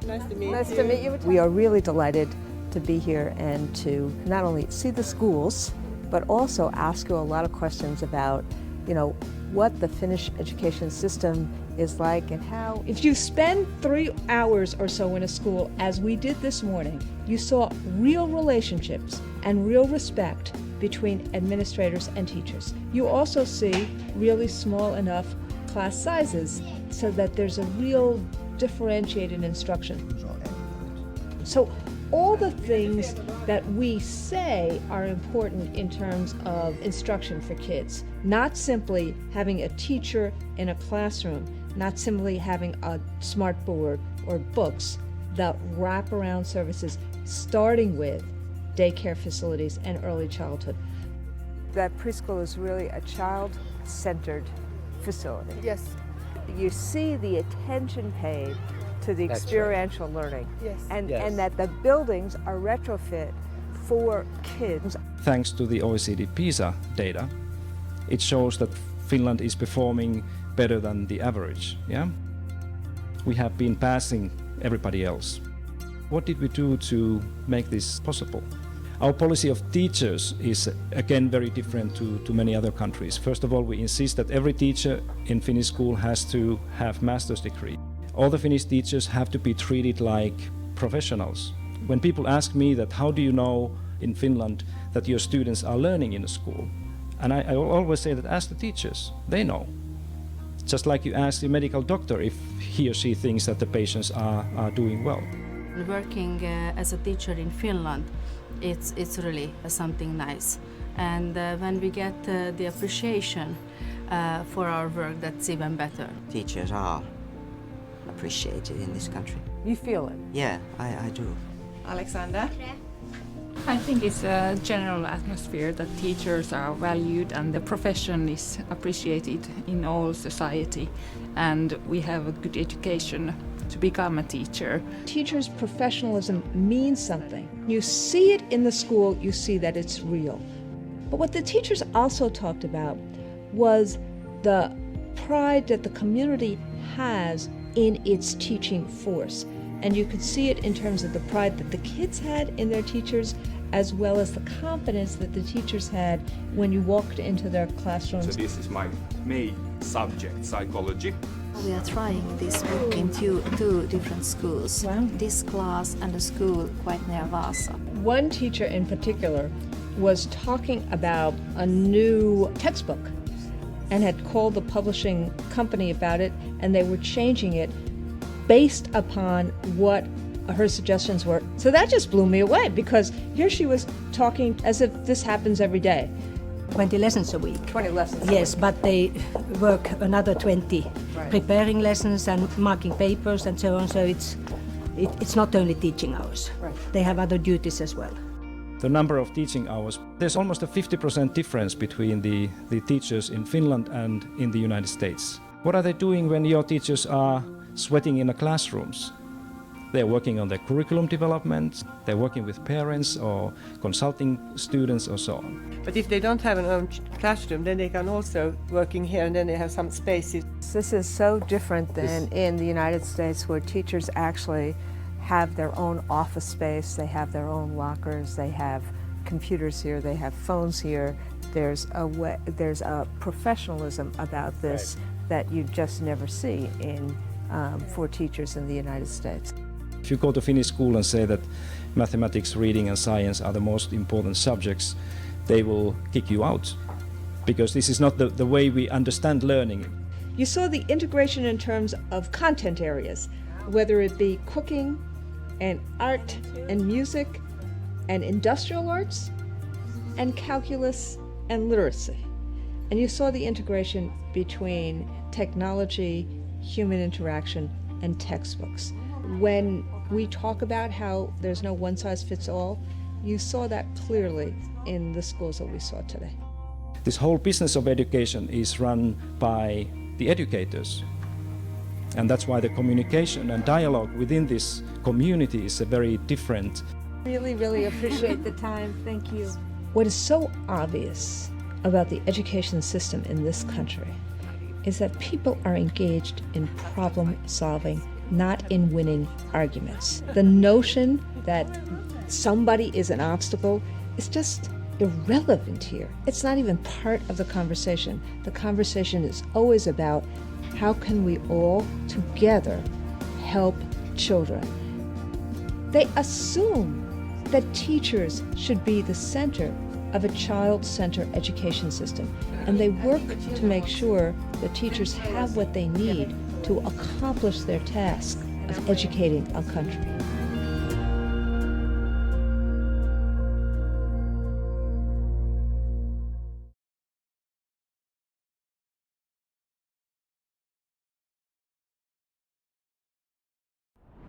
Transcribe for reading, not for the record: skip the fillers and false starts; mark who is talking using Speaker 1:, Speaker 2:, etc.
Speaker 1: Nice to meet you.
Speaker 2: Nice to meet you. We are really delighted to be here and to not only see the schools, but also ask you a lot of questions about, what the Finnish education system is like and how.
Speaker 3: If you spend 3 hours or so in a school, as we did this morning, you saw real relationships and real respect between administrators and teachers. You also see really small enough class sizes so that there's a real differentiated instruction. So all the things that we say are important in terms of instruction for kids, not simply having a teacher in a classroom, not simply having a smart board or books, the wraparound services starting with daycare facilities and early childhood.
Speaker 2: That preschool is really a child-centered facility.
Speaker 1: Yes.
Speaker 2: You see the attention paid to the experiential learning.
Speaker 1: Yes.
Speaker 2: And that the buildings are retrofit for kids.
Speaker 4: Thanks to the OECD PISA data, it shows that Finland is performing better than the average. Yeah? We have been passing everybody else. What did we do to make this possible? Our policy of teachers is again very different to many other countries. First of all, we insist that every teacher in Finnish school has to have master's degree. All the Finnish teachers have to be treated like professionals. When people ask me that how do you know in Finland that your students are learning in a school? And I always say that ask the teachers, they know. Just like you ask the medical doctor if he or she thinks that the patients are doing well.
Speaker 5: Working as a teacher in Finland, it's really something nice. And when we get the appreciation for our work, that's even better.
Speaker 6: Teachers are appreciated in this country.
Speaker 2: You feel it?
Speaker 6: Yeah, I do.
Speaker 1: Alexander?
Speaker 7: I think it's a general atmosphere that teachers are valued and the profession is appreciated in all society, and we have a good education to become a teacher.
Speaker 3: Teachers' professionalism means something. You see it in the school, you see that it's real. But what the teachers also talked about was the pride that the community has in its teaching force. And you could see it in terms of the pride that the kids had in their teachers, as well as the confidence that the teachers had when you walked into their classrooms.
Speaker 8: So this is my main subject, psychology.
Speaker 5: We are trying this book in two different schools.
Speaker 3: Wow.
Speaker 5: This class and a school quite near Vasa.
Speaker 3: One teacher in particular was talking about a new textbook and had called the publishing company about it, and they were changing it based upon what her suggestions were. So that just blew me away, because here she was talking as if this happens every day.
Speaker 9: 20 lessons a week.
Speaker 2: 20 lessons.
Speaker 9: Yes, but they work another 20,
Speaker 2: Right.
Speaker 9: preparing lessons and marking papers and so on. So it's not only teaching hours.
Speaker 2: Right.
Speaker 9: They have other duties as well.
Speaker 4: The number of teaching hours, there's almost a 50% difference between the teachers in Finland and in the United States. What are they doing when your teachers are sweating in the classrooms? They're working on their curriculum development, they're working with parents or consulting students or so on.
Speaker 1: But if they don't have an own classroom, then they can also working here, and then they have some spaces.
Speaker 2: This is so different than in the United States, where teachers actually have their own office space, they have their own lockers, they have computers here, they have phones here. There's a professionalism about this that you just never see for teachers in the United States.
Speaker 4: If you go to Finnish school and say that mathematics, reading and science are the most important subjects, they will kick you out, because this is not the way we understand learning.
Speaker 3: You saw the integration in terms of content areas, whether it be cooking and art and music and industrial arts and calculus and literacy. And you saw the integration between technology, human interaction, and textbooks. When we talk about how there's no one-size-fits-all, you saw that clearly in the schools that we saw today.
Speaker 4: This whole business of education is run by the educators. And that's why the communication and dialogue within this community is very different.
Speaker 2: Really, really appreciate the time. Thank you.
Speaker 3: What is so obvious about the education system in this country is that people are engaged in problem solving not in winning arguments. The notion that somebody is an obstacle is just irrelevant here. It's not even part of the conversation. The conversation is always about how can we all together help children. They assume that teachers should be the center of a child-centered education system, and they work to make sure that teachers have what they need to accomplish their task of educating a country.